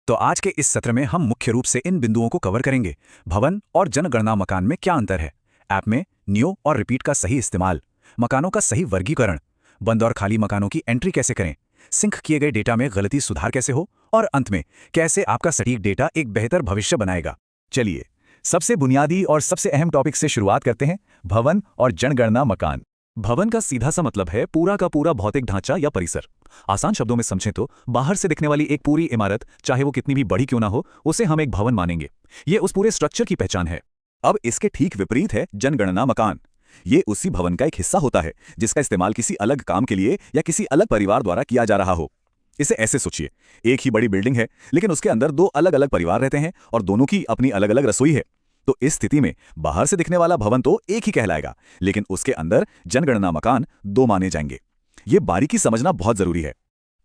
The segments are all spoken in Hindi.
तो आज के इस सत्र में हम मुख्य रूप से इन बिंदुओं को कवर करेंगे। भवन और जनगणना मकान में क्या अंतर है, ऐप में न्यू और रिपीट का सही इस्तेमाल, मकानों का सही वर्गीकरण, बंद और खाली मकानों की एंट्री कैसे करें, सिंक किए गए डेटा में गलती सुधार कैसे हो, और अंत में कैसे आपका सटीक डेटा एक बेहतर भविष्य बनाएगा। चलिए सबसे बुनियादी और सबसे अहम टॉपिक से शुरुआत करते हैं, भवन और जनगणना मकान। भवन का सीधा सा मतलब है पूरा का पूरा भौतिक ढांचा या परिसर। आसान शब्दों में समझें तो बाहर से दिखने वाली एक पूरी इमारत, चाहे वो कितनी भी बड़ी क्यों ना हो, उसे हम एक भवन मानेंगे। ये उस पूरे स्ट्रक्चर की पहचान है। अब इसके ठीक विपरीत है जनगणना मकान। ये उसी भवन का एक हिस्सा होता है जिसका इस्तेमाल किसी अलग काम के लिए या किसी अलग परिवार द्वारा किया जा रहा हो। इसे ऐसे सोचिए, एक ही बड़ी बिल्डिंग है लेकिन उसके अंदर दो अलग अलग परिवार रहते हैं और दोनों की अपनी अलग अलग रसोई है। तो इस स्थिति में बाहर से दिखने वाला भवन तो एक ही कहलाएगा, लेकिन उसके अंदर जनगणना मकान दो माने जाएंगे। ये बारीकी समझना बहुत जरूरी है।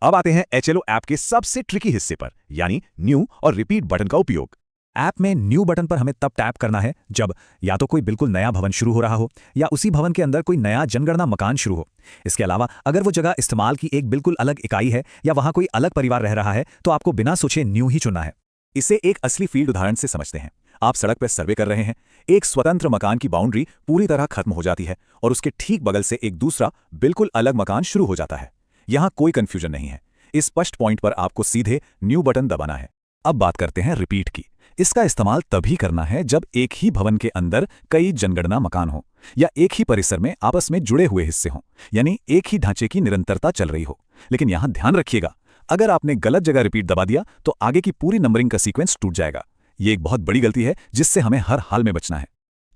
अब आते हैं HLO ऐप के सबसे ट्रिकी हिस्से पर, यानी न्यू और रिपीट बटन का उपयोग। ऐप में न्यू बटन पर हमें तब टैप करना है जब या तो कोई बिल्कुल नया भवन शुरू हो रहा हो या उसी भवन के अंदर कोई नया जनगणना मकान शुरू हो। इसके अलावा अगर वो जगह इस्तेमाल की एक बिल्कुल अलग इकाई है या वहां कोई अलग परिवार रह रहा है तो आपको बिना सोचे न्यू ही चुनना है। इसे एक असली फील्ड उदाहरण से समझते हैं। आप सड़क पर सर्वे कर रहे हैं, एक स्वतंत्र मकान की बाउंड्री पूरी तरह खत्म हो जाती है और उसके ठीक बगल से एक दूसरा बिल्कुल अलग मकान शुरू हो जाता है। यहां कोई कंफ्यूजन नहीं है। इस स्पष्ट पॉइंट पर आपको सीधे न्यू बटन दबाना है। अब बात करते हैं रिपीट की। इसका इस्तेमाल तभी करना है जब एक ही भवन के अंदर कई जनगणना मकान हो या एक ही परिसर में आपस में जुड़े हुए हिस्से हों, यानी एक ही ढांचे की निरंतरता चल रही हो। लेकिन यहां ध्यान रखिएगा, अगर आपने गलत जगह रिपीट दबा दिया तो आगे की पूरी नंबरिंग का सीक्वेंस टूट जाएगा। ये एक बहुत बड़ी गलती है जिससे हमें हर हाल में बचना है।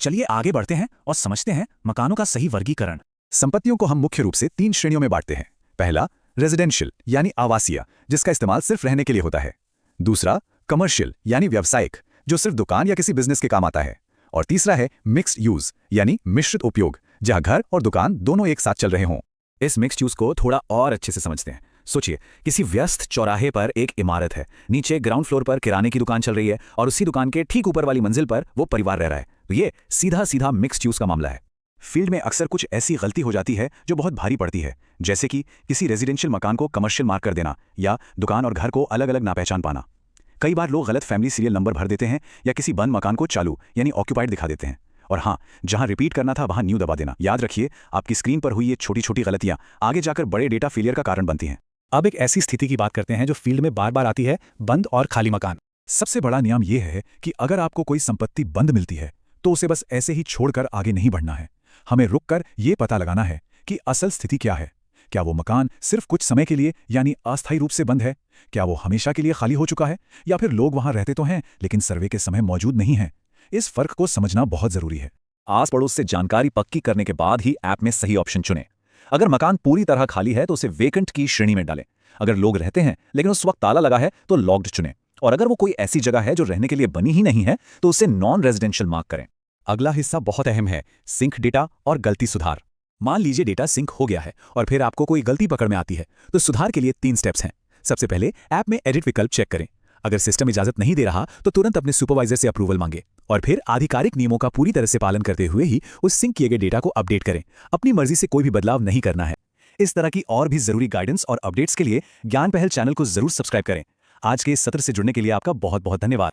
चलिए आगे बढ़ते हैं और समझते हैं मकानों का सही वर्गीकरण। संपत्तियों को हम मुख्य रूप से 3 श्रेणियों में बांटते हैं। पहला, रेजिडेंशियल यानी आवासीय, जिसका इस्तेमाल सिर्फ रहने के लिए होता है। दूसरा, कमर्शियल यानी व्यावसायिक, जो सिर्फ दुकान या किसी बिजनेस के काम आता है। और तीसरा है मिक्स्ड यूज यानी मिश्रित उपयोग, जहां घर और दुकान दोनों एक साथ चल रहे हों। इस मिक्स्ड यूज को थोड़ा और अच्छे से समझते हैं। सोचिए, किसी व्यस्त चौराहे पर एक इमारत है, नीचे ग्राउंड फ्लोर पर किराने की दुकान चल रही है और उसी दुकान के ठीक ऊपर वाली मंजिल पर वो परिवार रह रहा है। तो ये सीधा सीधा मिक्स्ड यूज का मामला है। फील्ड में अक्सर कुछ ऐसी गलती हो जाती है जो बहुत भारी पड़ती है, जैसे कि किसी रेजिडेंशियल मकान को कमर्शियल मार्क कर देना या दुकान और घर को अलग अलग ना पहचान पाना। कई बार लोग गलत फैमिली सीरियल नंबर भर देते हैं या किसी बंद मकान को चालू यानी ऑक्यूपाइड दिखा देते हैं। और हाँ, जहां रिपीट करना था वहां न्यू दबा देना। याद रखिए, आपकी स्क्रीन पर हुई ये छोटी छोटी गलतियां आगे जाकर बड़े डेटा फेलियर का कारण बनती हैं। अब एक ऐसी स्थिति की बात करते हैं जो फील्ड में बार बार आती है, बंद और खाली मकान। सबसे बड़ा नियम यह है कि अगर आपको कोई संपत्ति बंद मिलती है तो उसे बस ऐसे ही छोड़कर आगे नहीं बढ़ना है। हमें रुककर यह पता लगाना है कि असल स्थिति क्या है। क्या वो मकान सिर्फ कुछ समय के लिए यानी अस्थायी रूप से बंद है? क्या वो हमेशा के लिए खाली हो चुका है? या फिर लोग वहां रहते तो हैं लेकिन सर्वे के समय मौजूद नहीं है? इस फर्क को समझना बहुत जरूरी है। आस पड़ोस से जानकारी पक्की करने के बाद ही ऐप में सही ऑप्शन चुनें। अगर मकान पूरी तरह खाली है तो उसे वेकेंट की श्रेणी में डालें। अगर लोग रहते हैं लेकिन उस वक्त ताला लगा है तो लॉक्ड चुनें। और अगर वो कोई ऐसी जगह है जो रहने के लिए बनी ही नहीं है तो उसे नॉन रेजिडेंशियल मार्क करें। अगला हिस्सा बहुत अहम है, सिंक डेटा और गलती सुधार। मान लीजिए डेटा सिंक हो गया है और फिर आपको कोई गलती पकड़ में आती है, तो सुधार के लिए 3 स्टेप्स हैं। सबसे पहले ऐप में एडिट विकल्प चेक करें। अगर सिस्टम इजाजत नहीं दे रहा तो तुरंत अपने सुपरवाइजर से अप्रूवल मांगे और फिर आधिकारिक नियमों का पूरी तरह से पालन करते हुए ही उस सिंक किए गए डेटा को अपडेट करें। अपनी मर्जी से कोई भी बदलाव नहीं करना है। इस तरह की और भी जरूरी गाइडेंस और अपडेट्स के लिए ज्ञान पहल चैनल को जरूर सब्सक्राइब करें। आज के इस सत्र से जुड़ने के लिए आपका बहुत बहुत धन्यवाद।